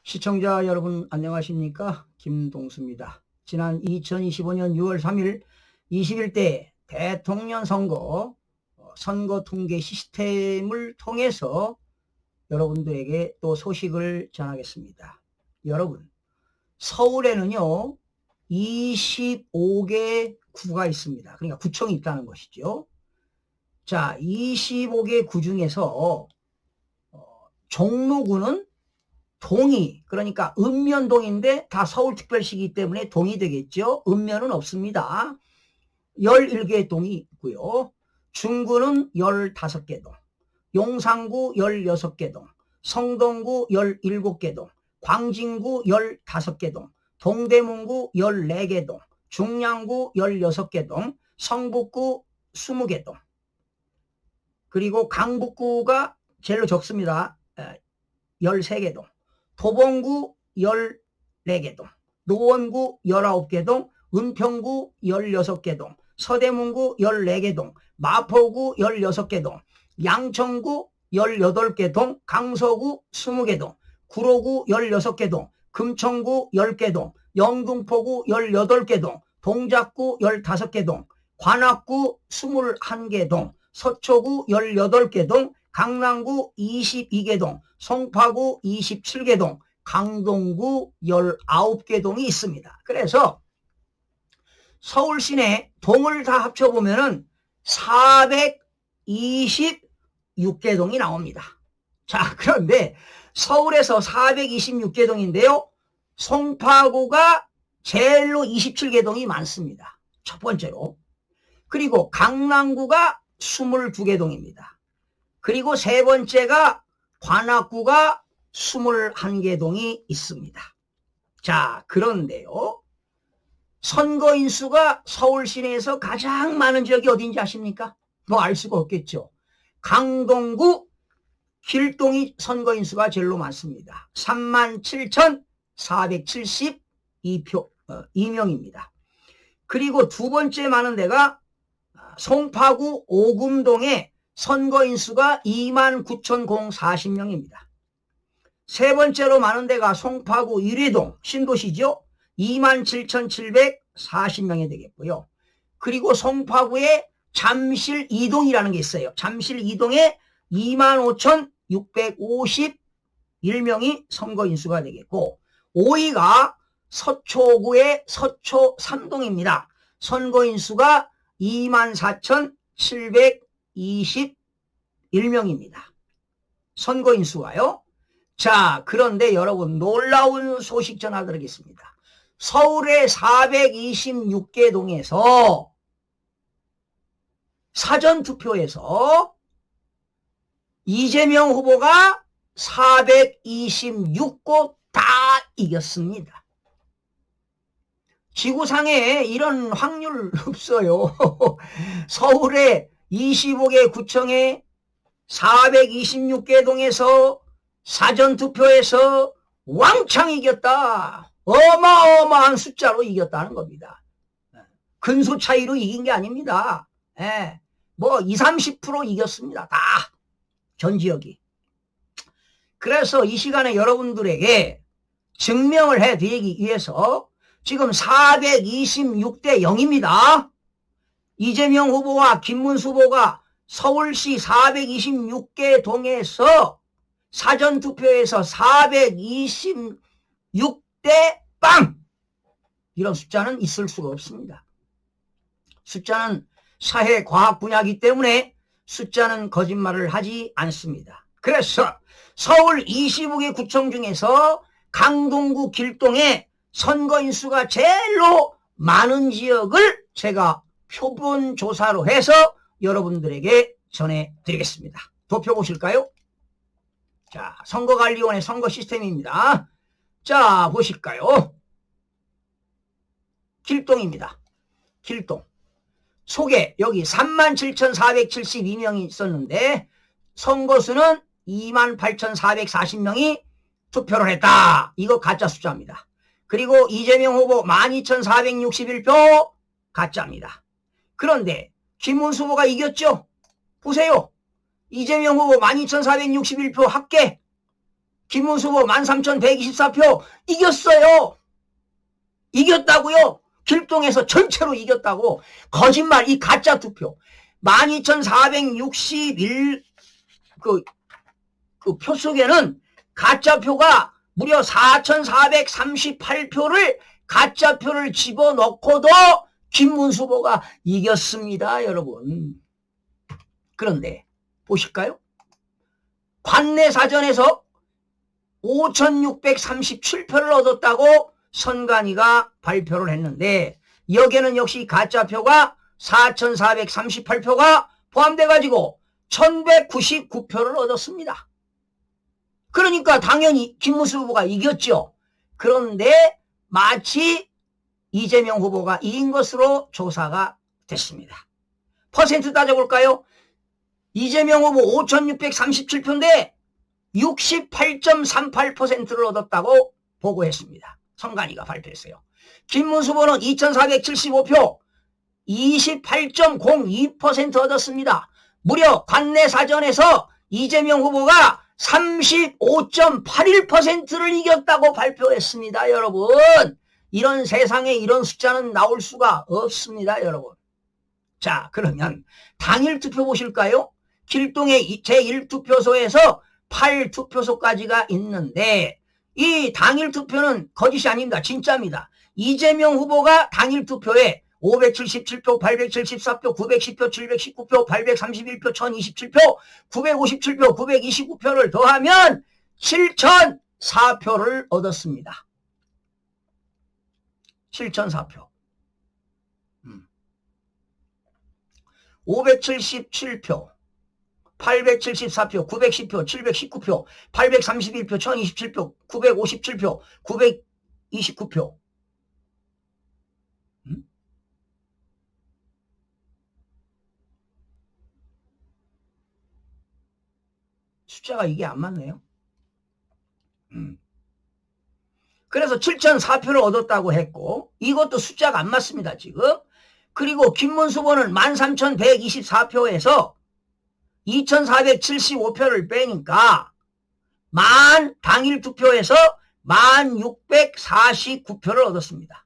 시청자 여러분 안녕하십니까? 김동수입니다. 지난 2025년 6월 3일 21대 대통령 선거 선거 통계 시스템을 통해서 여러분들에게 또 소식을 전하겠습니다. 여러분, 서울에는요 25개 구가 있습니다. 그러니까 구청이 있다는 것이죠. 자, 25개 구 중에서 종로구는 동이, 그러니까 읍면동인데 다 서울특별시이기 때문에 동이 되겠죠. 읍면은 없습니다. 11개 동이 있고요. 중구는 15개 동, 용산구 16개 동, 성동구 17개 동, 광진구 15개 동, 동대문구 14개 동, 중량구 16개 동, 성북구 20개 동, 그리고 강북구가 제일로 적습니다. 13개 동, 도봉구 14개 동, 노원구 19개 동, 은평구 16개 동, 서대문구 14개 동, 마포구 16개 동, 양천구 18개 동, 강서구 20개 동, 구로구 16개 동, 금천구 10개 동, 영등포구 18개 동, 동작구 15개 동, 관악구 21개 동, 서초구 18개 동, 강남구 22개 동, 송파구 27개 동, 강동구 19개 동이 있습니다. 그래서 서울 시내 동을 다 합쳐보면은 426개 동이 나옵니다. 자, 그런데 서울에서 426개 동인데요. 송파구가 제일로 27개 동이 많습니다. 첫 번째로. 그리고 강남구가 22개 동입니다. 그리고 세 번째가 관악구가 21개 동이 있습니다. 자, 그런데요. 선거인 수가 서울 시내에서 가장 많은 지역이 어딘지 아십니까? 뭐 알 수가 없겠죠. 강동구 길동이 선거인 수가 제일로 많습니다. 37,472표, 2명입니다. 그리고 두 번째 많은 데가 송파구 오금동에 선거인 수가 29,040명입니다. 세 번째로 많은 데가 송파구 일회동, 신도시죠? 27,740명이 되겠고요. 그리고 송파구에 잠실 2동이라는 게 있어요. 잠실 2동에 25,651명이 선거인 수가 되겠고, 5위가 서초구의 서초 3동입니다. 선거인 수가 24,721명입니다. 선거인 수가요. 자, 그런데 여러분 놀라운 소식 전하드리겠습니다. 서울의 426개 동에서 사전투표에서 이재명 후보가 426곳 다 이겼습니다. 지구상에 이런 확률 없어요. 서울의 25개 구청에 426개 동에서 사전투표에서 왕창 이겼다. 어마어마한 숫자로 이겼다는 겁니다. 근소 차이로 이긴 게 아닙니다. 뭐 20, 30% 이겼습니다. 다 전 지역이. 그래서 이 시간에 여러분들에게 증명을 해드리기 위해서 지금 426대 0입니다. 이재명 후보와 김문수 후보가 서울시 426개 동에서 사전투표에서 426대 빵! 이런 숫자는 있을 수가 없습니다. 숫자는 사회과학 분야이기 때문에 숫자는 거짓말을 하지 않습니다. 그래서 서울 25개 구청 중에서 강동구 길동에 선거인 수가 제일로 많은 지역을 제가 표본 조사로 해서 여러분들에게 전해드리겠습니다. 도표 보실까요? 자, 선거관리위원회 선거 시스템입니다. 자, 보실까요? 길동입니다. 길동. 소개, 여기 37,472명이 있었는데 선거수는 28,440명이 투표를 했다. 이거 가짜 숫자입니다. 그리고 이재명 후보 12,461표 가짜입니다. 그런데 김문수 후보가 이겼죠? 보세요. 이재명 후보 12,461표 합계, 김문수 후보 13,124표 이겼어요. 이겼다고요. 길동에서 전체로 이겼다고. 거짓말, 이 가짜 투표. 12,461 그 표 속에는 가짜 표가 무려 4,438표를 가짜 표를 집어넣고도 김문수 후보가 이겼습니다, 여러분. 그런데 보실까요? 관내 사전에서 5,637표를 얻었다고 선관위가 발표를 했는데 여기에는 역시 가짜표가 4,438표가 포함돼가지고 1,199표를 얻었습니다. 그러니까 당연히 김문수 후보가 이겼죠. 그런데 마치 이재명 후보가 이긴 것으로 조사가 됐습니다. 퍼센트 따져볼까요? 이재명 후보 5,637표인데 68.38%를 얻었다고 보고했습니다. 선관위가 발표했어요. 김문수 후보는 2,475표 28.02% 얻었습니다. 무려 관내 사전에서 이재명 후보가 35.81%를 이겼다고 발표했습니다. 여러분, 이런 세상에 이런 숫자는 나올 수가 없습니다. 여러분. 자, 그러면 당일 투표 보실까요? 길동의 제1투표소에서 8투표소까지가 있는데 이 당일 투표는 거짓이 아닙니다. 진짜입니다. 이재명 후보가 당일 투표에 577표, 874표, 910표, 719표, 831표, 1027표, 957표, 929표를 더하면 7,004표를 얻었습니다. 7,004표. 577표, 874표, 910표, 719표, 831표, 1027표, 957표, 929표. 숫자가 이게 안 맞네요. 그래서 7,004표를 얻었다고 했고 이것도 숫자가 안 맞습니다. 지금. 그리고 김문수 후보는 13,124표에서 2,475표를 빼니까 당일 투표에서 1,649표를 얻었습니다.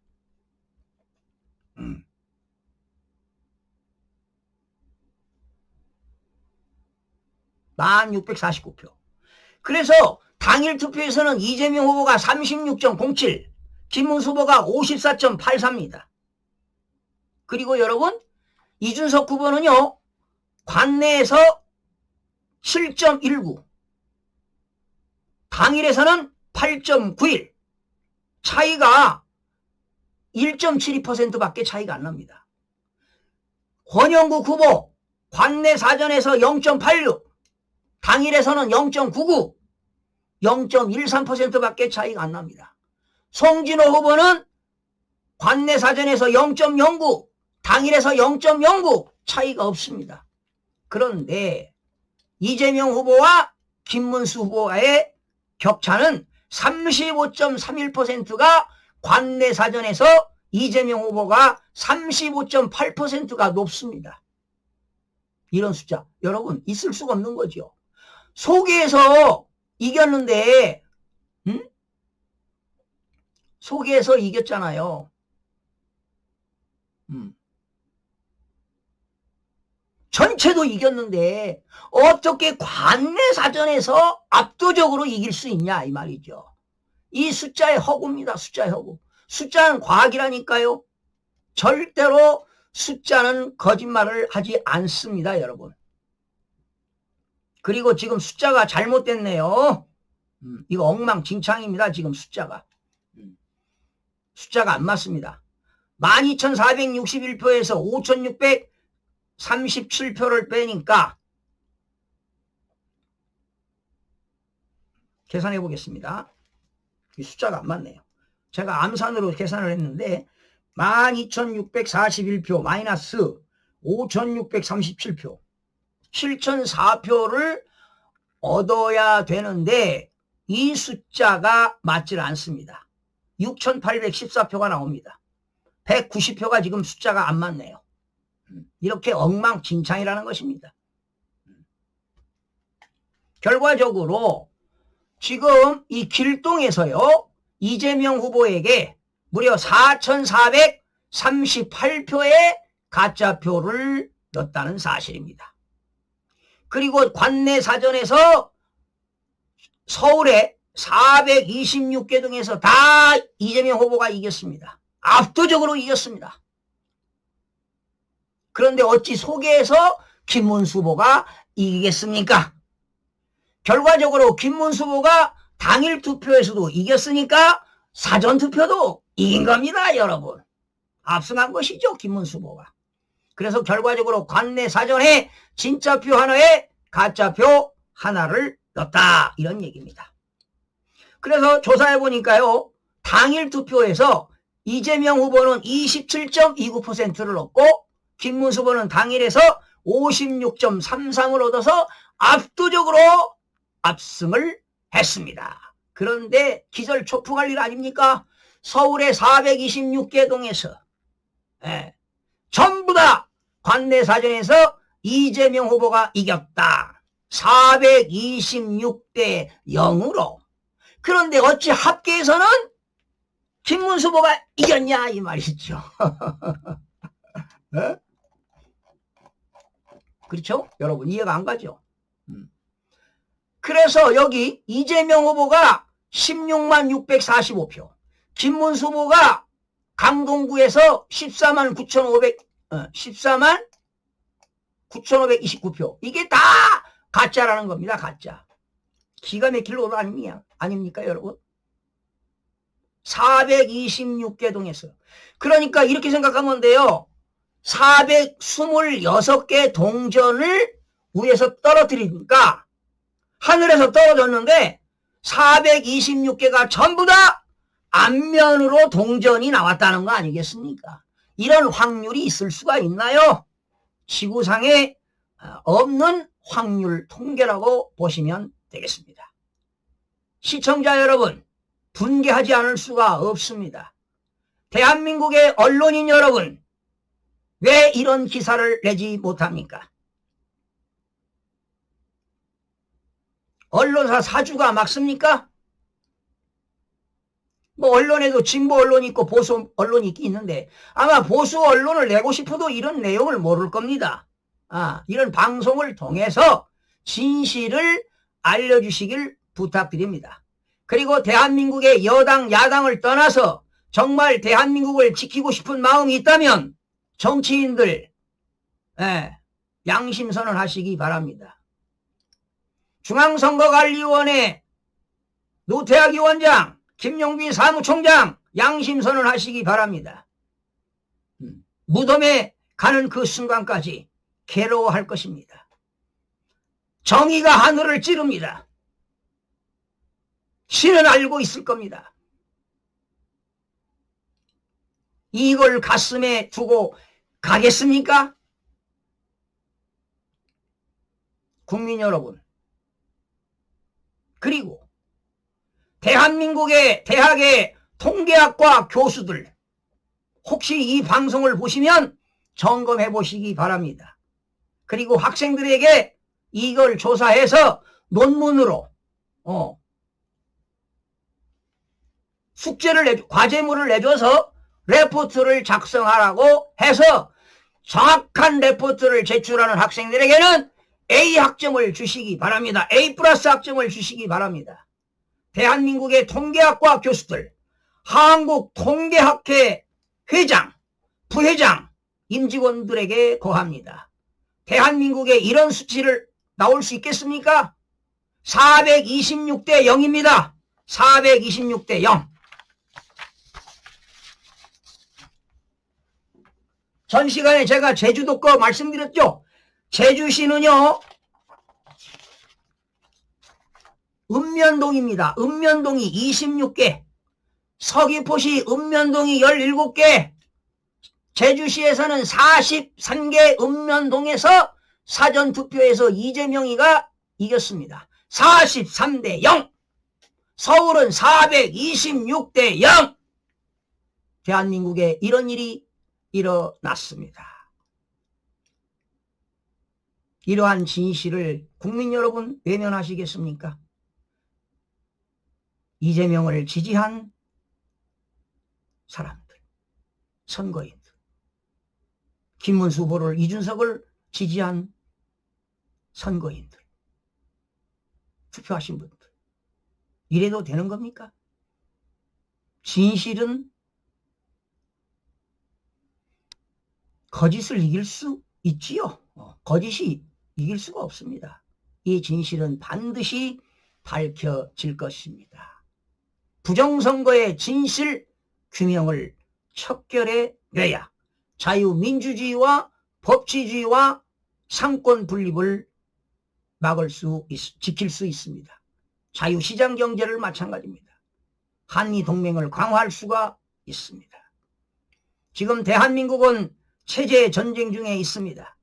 1,649표. 그래서 당일 투표에서는 이재명 후보가 36.07, 김문수 후보가 54.84입니다. 그리고 여러분, 이준석 후보는요, 관내에서 7.19, 당일에서는 8.91, 차이가 1.72%밖에 차이가 안 납니다. 권영국 후보, 관내 사전에서 0.86, 당일에서는 0.99, 0.13%밖에 차이가 안 납니다. 송진호 후보는 관내 사전에서 0.09, 당일에서 0.09 차이가 없습니다. 그런데 이재명 후보와 김문수 후보와의 격차는 35.31%가 관내 사전에서 이재명 후보가 35.8%가 높습니다. 이런 숫자 여러분 있을 수가 없는 거죠. 소개에서 이겼는데 소개에서 이겼잖아요. 전체도 이겼는데 어떻게 관내 사전에서 압도적으로 이길 수 있냐 이 말이죠. 이 숫자의 허구입니다. 숫자의 허구. 숫자는 과학이라니까요. 절대로 숫자는 거짓말을 하지 않습니다. 여러분. 그리고 지금 숫자가 잘못됐네요. 이거 엉망진창입니다. 지금 숫자가. 숫자가 안 맞습니다. 12,461표에서 5,637표를 빼니까 계산해 보겠습니다. 이 숫자가 안 맞네요. 제가 암산으로 계산을 했는데 12,641표 마이너스 5,637표 7,004표를 얻어야 되는데 이 숫자가 맞질 않습니다. 6,814표가 나옵니다. 190표가 지금 숫자가 안 맞네요. 이렇게 엉망진창이라는 것입니다. 결과적으로 지금 이 길동에서요, 이재명 후보에게 무려 4,438표의 가짜표를 넣었다는 사실입니다. 그리고 관내 사전에서 서울의 426개 등에서 다 이재명 후보가 이겼습니다. 압도적으로 이겼습니다. 그런데 어찌 소개에서 김문수 후보가 이기겠습니까? 결과적으로 김문수 후보가 당일 투표에서도 이겼으니까 사전 투표도 이긴 겁니다, 여러분. 압승한 것이죠, 김문수 후보가. 그래서 결과적으로 관내 사전에 진짜표 하나에 가짜표 하나를 넣었다, 이런 얘기입니다. 그래서 조사해 보니까요, 당일 투표에서 이재명 후보는 27.29%를 얻고 김문수 후보는 당일에서 56.33을 얻어서 압도적으로 압승을 했습니다. 그런데 기절초풍할 일 아닙니까? 서울의 426개 동에서 전부 다 관내 사전에서 이재명 후보가 이겼다. 426대 0으로. 그런데 어찌 합계에서는 김문수 후보가 이겼냐 이 말이죠. 그렇죠? 여러분 이해가 안 가죠? 그래서 여기 이재명 후보가 16만 645표, 김문수 후보가 강동구에서 14만 9,529표. 이게 다 가짜라는 겁니다. 가짜. 기가 막힐 노릇 아닙니까 여러분? 426개 동에서. 그러니까 이렇게 생각하면 돼요. 426개 동전을 위에서 떨어뜨리니까 하늘에서 떨어졌는데 426개가 전부 다 앞면으로 동전이 나왔다는 거 아니겠습니까? 이런 확률이 있을 수가 있나요? 지구상에 없는 확률 통계라고 보시면 되겠습니다. 시청자 여러분, 분개하지 않을 수가 없습니다. 대한민국의 언론인 여러분, 왜 이런 기사를 내지 못합니까? 언론사 사주가 막습니까? 뭐 언론에도 진보 언론이 있고 보수 언론이 있긴 있는데 아마 보수 언론을 내고 싶어도 이런 내용을 모를 겁니다. 이런 방송을 통해서 진실을 알려주시길 부탁드립니다. 그리고 대한민국의 여당 야당을 떠나서 정말 대한민국을 지키고 싶은 마음이 있다면 정치인들 양심선언 하시기 바랍니다. 중앙선거관리위원회 노태학 위원장, 김용빈 사무총장 양심선언 하시기 바랍니다. 무덤에 가는 그 순간까지 괴로워할 것입니다. 정의가 하늘을 찌릅니다. 신은 알고 있을 겁니다. 이걸 가슴에 두고 가겠습니까? 국민 여러분, 그리고 대한민국의 대학의 통계학과 교수들, 혹시 이 방송을 보시면 점검해 보시기 바랍니다. 그리고 학생들에게 이걸 조사해서 논문으로 숙제를 과제물을 내줘서 레포트를 작성하라고 해서 정확한 레포트를 제출하는 학생들에게는 A 학점을 주시기 바랍니다. A+ 학점을 주시기 바랍니다. 대한민국의 통계학과 교수들, 한국통계학회 회장, 부회장, 임직원들에게 고합니다. 대한민국에 이런 수치를 나올 수 있겠습니까? 426대 0입니다. 426대 0. 전 시간에 제가 제주도 거 말씀드렸죠? 제주시는요, 읍면동입니다. 읍면동이 26개, 서귀포시 읍면동이 17개, 제주시에서는 43개 읍면동에서 사전투표에서 이재명이가 이겼습니다. 43대 0. 서울은 426대 0. 대한민국에 이런 일이 일어났습니다. 이러한 진실을 국민 여러분 외면하시겠습니까? 이재명을 지지한 사람들, 선거인들, 김문수 후보를, 이준석을 지지한 선거인들, 투표하신 분들, 이래도 되는 겁니까? 진실은 거짓을 이길 수 있지요. 거짓이 이길 수가 없습니다. 이 진실은 반드시 밝혀질 것입니다. 부정선거의 진실 규명을 척결해 내야 자유민주주의와 법치주의와 상권 분립을 지킬 수 있습니다. 자유시장 경제를 마찬가지입니다. 한미동맹을 강화할 수가 있습니다. 지금 대한민국은 체제 전쟁 중에 있습니다.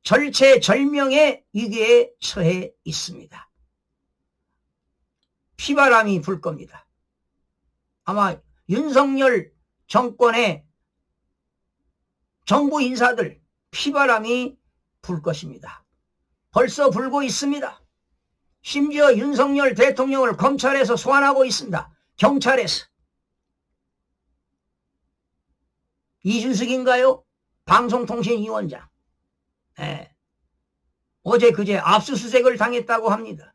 절체절명의 위기에 처해 있습니다. 피바람이 불 겁니다. 아마 윤석열 정권의 정부 인사들 피바람이 불 것입니다. 벌써 불고 있습니다. 심지어 윤석열 대통령을 검찰에서 소환하고 있습니다. 경찰에서. 이준석인가요? 방송통신위원장. 네. 어제 그제 압수수색을 당했다고 합니다.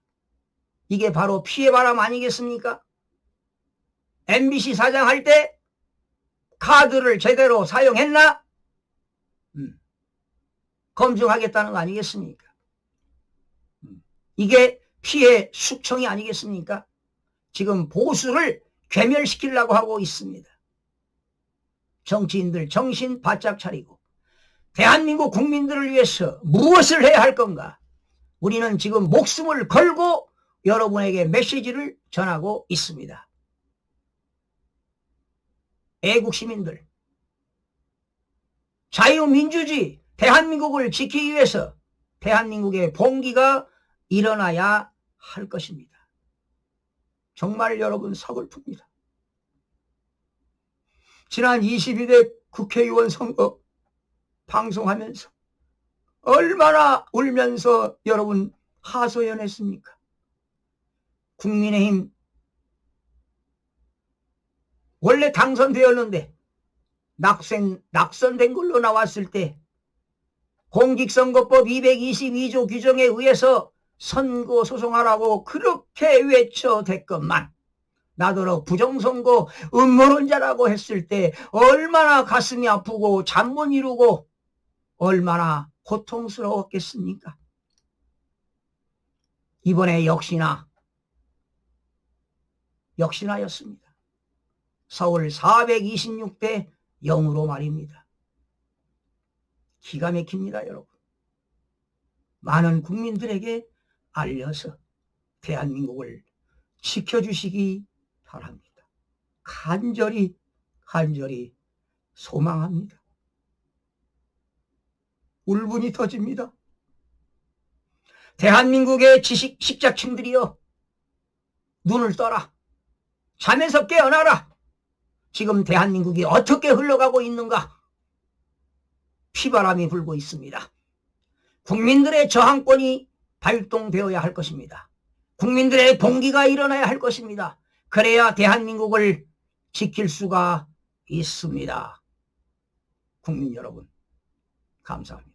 이게 바로 피해바람 아니겠습니까? MBC 사장할 때 카드를 제대로 사용했나? 검증하겠다는 거 아니겠습니까? 이게 피해 숙청이 아니겠습니까? 지금 보수를 괴멸시키려고 하고 있습니다. 정치인들 정신 바짝 차리고 대한민국 국민들을 위해서 무엇을 해야 할 건가? 우리는 지금 목숨을 걸고 여러분에게 메시지를 전하고 있습니다. 애국 시민들, 자유민주주의 대한민국을 지키기 위해서 대한민국의 봉기가 일어나야 할 것입니다. 정말 여러분 서글픕니다. 지난 22대 국회의원 선거 방송하면서 얼마나 울면서 여러분 하소연했습니까? 국민의힘 원래 당선되었는데 낙선된 걸로 나왔을 때 공직선거법 222조 규정에 의해서 선거 소송하라고 그렇게 외쳐댔건만 나더러 부정선거 음모론자라고 했을 때 얼마나 가슴이 아프고 잠 못 이루고 얼마나 고통스러웠겠습니까? 이번에 역시나였습니다. 서울 426대 0으로 말입니다. 기가 막힙니다, 여러분. 많은 국민들에게 알려서 대한민국을 지켜주시기 바랍니다. 간절히 소망합니다. 울분이 터집니다. 대한민국의 식자층들이여 눈을 떠라. 잠에서 깨어나라. 지금 대한민국이 어떻게 흘러가고 있는가? 피바람이 불고 있습니다. 국민들의 저항권이 발동되어야 할 것입니다. 국민들의 봉기가 일어나야 할 것입니다. 그래야 대한민국을 지킬 수가 있습니다. 국민 여러분, 감사합니다.